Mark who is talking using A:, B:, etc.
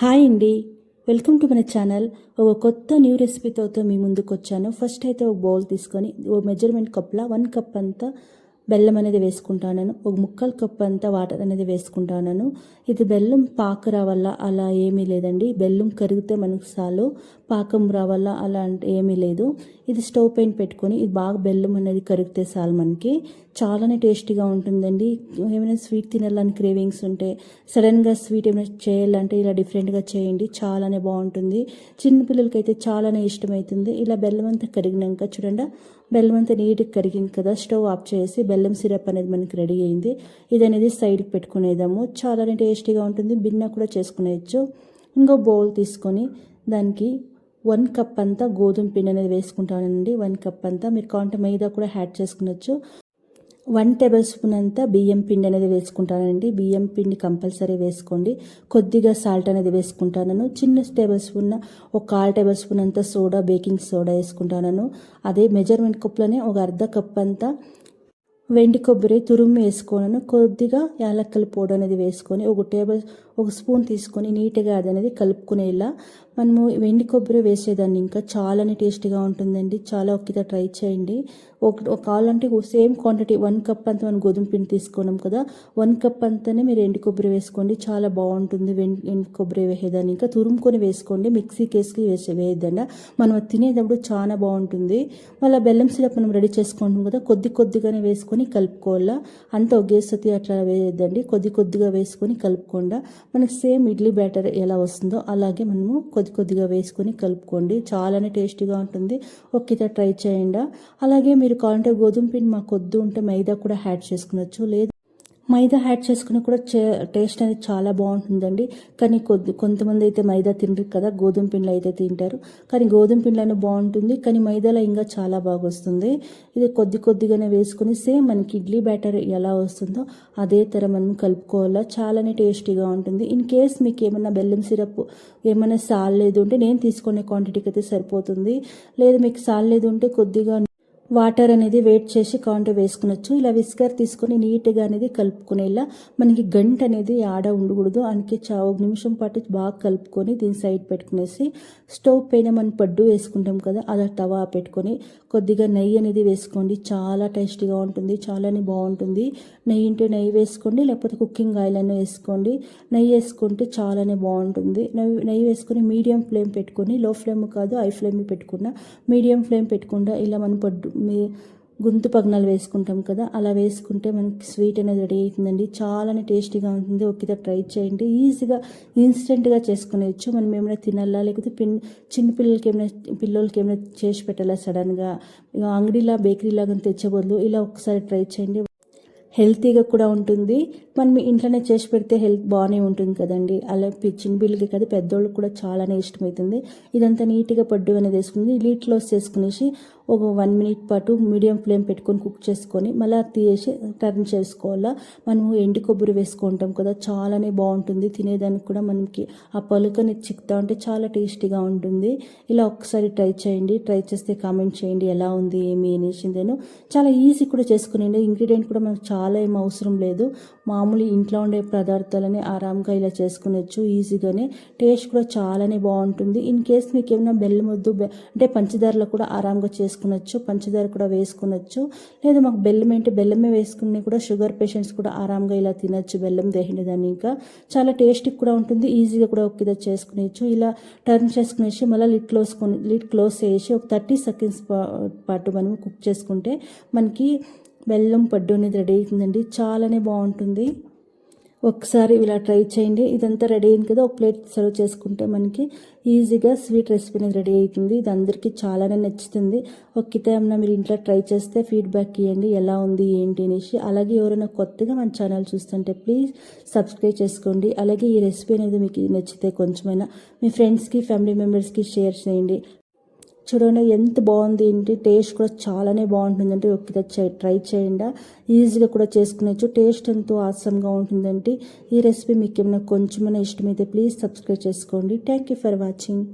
A: Hi అండి, welcome to మన channel. ఒక కొత్త న్యూ రెసిపీతో మీ ముందుకు వచ్చాను. ఫస్ట్ అయితే ఒక బౌల్ తీసుకొని ఓ మెజర్మెంట్ కప్లా 1 కప్ అంతా బెల్లం అనేది వేసుకుంటాను. ఒక 1/4 కప్ అంతా వాటర్ అనేది వేసుకుంటాను. ఇది బెల్లం పాక రావాలా అలా ఏమీ లేదండి. బెల్లం కరిగితే మనకు చాలు, పాకం రావాలా అలా అంటే ఏమీ లేదు. ఇది స్టవ్ పైన పెట్టుకొని ఇది బాగా బెల్లం అనేది కరిగితే చాలు మనకి. చాలానే టేస్టీగా ఉంటుందండి. ఏమైనా స్వీట్ తినాలని క్రేవింగ్స్ ఉంటే, సడన్గా స్వీట్ ఏమైనా చేయాలంటే ఇలా డిఫరెంట్గా చేయండి, చాలానే బాగుంటుంది. చిన్నపిల్లలకైతే చాలానే ఇష్టమవుతుంది. ఇలా బెల్లం అంతా కరిగినాక చూడండి, బెల్లం అంతా నీట్గా కరిగింది కదా, స్టవ్ ఆఫ్ చేసి బెల్లం సిరప్ అనేది మనకి రెడీ అయింది. ఇది అనేది సైడ్కి పెట్టుకునేదాము. చాలానే టేస్టీగా ఉంటుంది. బిన్న కూడా చేసుకునేయచ్చు. ఇంకో బౌల్ తీసుకొని దానికి 1 కప్ అంతా గోధుమ పిండి అనేది వేసుకుంటానండి. 1 కప్ అంతా మీరు కావాలంటే మైదా కూడా యాడ్ చేసుకునొచ్చు. 1 టేబుల్ స్పూన్ అంతా బియ్యం పిండి అనేది వేసుకుంటానండి. బియ్యం పిండి కంపల్సరీ వేసుకోండి. కొద్దిగా సాల్ట్ అనేది వేసుకుంటాను. చిన్న టేబుల్ స్పూన్ ఒక 1/4 టేబుల్ స్పూన్ అంతా సోడా, బేకింగ్ సోడా వేసుకుంటాను. అదే మెజర్మెంట్ కప్లోనే ఒక 1/2 కప్ అంతా వెండి కొబ్బరి తురుము వేసుకున్నాను. కొద్దిగా యాలక్కల పొడి అనేది వేసుకొని ఒక స్పూన్ తీసుకొని నీట్గా అది అనేది కలుపుకునేలా మనము వెండి కొబ్బరి వేసేదాన్ని ఇంకా చాలానే టేస్టీగా ఉంటుందండి. చాలా ఒక్కసారి ట్రై చేయండి. కావాలంటే సేమ్ క్వాంటిటీ 1 కప్ అంతా మనం గోధుమ పిండి తీసుకున్నాం కదా, 1 కప్ అంతానే మీరు ఎండి కొబ్బరి వేసుకోండి, చాలా బాగుంటుంది. ఎండి కొబ్బరి వేసేదాన్ని ఇంకా తురుముకొని వేసుకోండి. మిక్సీకి వేసి వేయద్దండి, మనం తినేటప్పుడు చాలా బాగుంటుంది. మళ్ళీ బెల్లం సిరప్ మనం రెడీ చేసుకుంటాం కదా, కొద్దిగానే వేసుకొని కలుపుకోవాలా. అంత ఒకేసతి అట్లా వేయద్దండి, కొద్దిగా వేసుకొని కలుపుకోండి. మనకి సేమ్ ఇడ్లీ బ్యాటర్ ఎలా వస్తుందో అలాగే మనము కొద్దిగా వేసుకొని కలుపుకోండి. చాలానే టేస్టీగా ఉంటుంది. ఒక్కసారి ట్రై చేయండి. అలాగే మీరు కావాలంటే గోధుమ పిండి మాకు వద్దు ఉంటే మైదా కూడా యాడ్ చేసుకునొచ్చు. లేదు మైదా యాడ్ చేసుకుని కూడా టేస్ట్ అనేది చాలా బాగుంటుందండి. కానీ కొంతమంది అయితే మైదా తినరు కదా, గోధుమ పిండిలో అయితే తింటారు. కానీ గోధుమ పిండిలోనే బాగుంటుంది, కానీ మైదాలో ఇంకా చాలా బాగా వస్తుంది. ఇది కొద్దిగానే వేసుకుని సేమ్ మనకి ఇడ్లీ బ్యాటర్ ఎలా వస్తుందో అదే తర మనం కలుపుకోవాలా. చాలానే టేస్టీగా ఉంటుంది. ఇన్ కేస్ మీకు ఏమైనా బెల్లం సిరప్ ఏమైనా సాల్లేదు ఉంటే నేను తీసుకునే క్వాంటిటీకి అయితే సరిపోతుంది. లేదు మీకు సాల్లేదు ఉంటే కొద్దిగా వాటర్ అనేది వేట్ చేసి కాంటో వేసుకునొచ్చు. ఇలా విస్కర్ తీసుకొని నీట్గా అనేది కలుపుకునేలా. మనకి గంట అనేది ఆడ ఉండకూడదు, అందుకే 1 నిమిషం పాటు బాగా కలుపుకొని దీని సైడ్ పెట్టుకునేసి స్టవ్ పైన మనం పడ్డు వేసుకుంటాం కదా, అలా తవా పెట్టుకొని కొద్దిగా నెయ్యి అనేది వేసుకోండి. చాలా టేస్టీగా ఉంటుంది, చాలానే బాగుంటుంది. నెయ్యి ఉంటే నెయ్యి వేసుకోండి, లేకపోతే కుకింగ్ ఆయిల్ అయినా వేసుకోండి. నెయ్యి వేసుకుంటే చాలానే బాగుంటుంది. నెయ్యి వేసుకొని మీడియం ఫ్లేమ్ పెట్టుకొని, లో ఫ్లేమ్ కాదు హై ఫ్లేమ్ పెట్టుకున్న, మీడియం ఫ్లేమ్ పెట్టుకుండా ఇలా మనం గుంతు పగనాలు వేసుకుంటాం కదా, అలా వేసుకుంటే మనకి స్వీట్ అనేది రెడీ అవుతుందండి. చాలానే టేస్టీగా ఉంటుంది. ఒకసారి ట్రై చేయండి. ఈజీగా ఇన్స్టెంట్గా చేసుకునేవచ్చు. మనం ఏమైనా తినాలా, లేకపోతే పిల్లలకి ఏమైనా చేసి పెట్టాలా సడన్గా, అంగడిలా బేకరీలాగా తెచ్చే బదులు ఇలా ఒకసారి ట్రై చేయండి. హెల్తీగా కూడా ఉంటుంది. మనం ఇంట్లోనే చేసి పెడితే హెల్త్ బాగానే ఉంటుంది కదండి. అలా చిన్న పిల్లలకి కదా, పెద్దోళ్ళకి కూడా చాలానే ఇష్టమవుతుంది. ఇదంతా నీట్గా పడ్డు అనేది వేసుకుని లిడ్ క్లోజ్ చేసుకునేసి ఒక 1 మినిట్ పాటు మీడియం ఫ్లేమ్ పెట్టుకొని కుక్ చేసుకొని మళ్ళీ తీసి టర్న్ చేసుకోవాలా. మనము ఎండు కొబ్బరి వేసుకుంటాం కదా, చాలానే బాగుంటుంది. తినేదానికి కూడా మనకి ఆ పలుకని చిక్తా ఉంటే చాలా టేస్టీగా ఉంటుంది. ఇలా ఒకసారి ట్రై చేయండి. ట్రై చేస్తే కామెంట్ చేయండి ఎలా ఉంది ఏమి అనేసి. నేను చాలా ఈజీ కూడా చేసుకునేది. ఇంగ్రీడియంట్ కూడా మనకు చాలా ఏం అవసరం లేదు. మామూలు ఇంట్లో ఉండే పదార్థాలని ఆరాంగా ఇలా చేసుకునేచ్చు ఈజీగానే. టేస్ట్ కూడా చాలానే బాగుంటుంది. ఇన్ కేస్ మీకు ఏమైనా బెల్లం వద్దు అంటే పంచదారలో కూడా ఆరాంగా చేసుకునొచ్చు, పంచదార కూడా వేసుకునొచ్చు. లేదా మాకు బెల్లం ఏంటి బెల్లమే వేసుకుని కూడా షుగర్ పేషెంట్స్ కూడా ఆరాంగా ఇలా తినొచ్చు. బెల్లం దేహినదాన్ని ఇంకా చాలా టేస్టీ కూడా ఉంటుంది. ఈజీగా కూడా ఒక చేసుకునేచ్చు. ఇలా టర్న్ చేసుకునేసి మళ్ళీ లిడ్ క్లోజ్ చేసి ఒక 30 సెకండ్స్ పాటు మనం కుక్ చేసుకుంటే మనకి బెల్లం పడ్డు అనేది రెడీ అవుతుందండి. చాలానే బాగుంటుంది. ఒకసారి ఇలా ట్రై చేయండి. ఇదంతా రెడీ అయింది కదా, ఒక ప్లేట్ సర్వ్ చేసుకుంటే మనకి ఈజీగా స్వీట్ రెసిపీ అనేది రెడీ అవుతుంది. ఇది అందరికీ చాలానే నచ్చుతుంది. ఒక్కటేమన్నా మీరు ఇంట్లో ట్రై చేస్తే ఫీడ్బ్యాక్ ఇవ్వండి ఎలా ఉంది ఏంటి అనేసి. అలాగే ఎవరైనా కొత్తగా మన ఛానల్ చూస్తుంటే ప్లీజ్ సబ్స్క్రైబ్ చేసుకోండి. అలాగే ఈ రెసిపీ అనేది మీకు నచ్చితే కొంచెమైనా మీ ఫ్రెండ్స్కి, ఫ్యామిలీ మెంబర్స్కి షేర్ చేయండి. చూడండి ఎంత బాగుంది ఏంటి, టేస్ట్ కూడా చాలానే బాగుంటుందంటే ఒకసారి ట్రై చేయండి. ఈజీగా కూడా చేసుకునేచ్చు. టేస్ట్ ఎంతో ఆసంగా ఉంటుందంటే ఈ రెసిపీ మీకు ఏమైనా కొంచెమైనా ఇష్టమైతే ప్లీజ్ సబ్స్క్రైబ్ చేసుకోండి. Thank you for watching.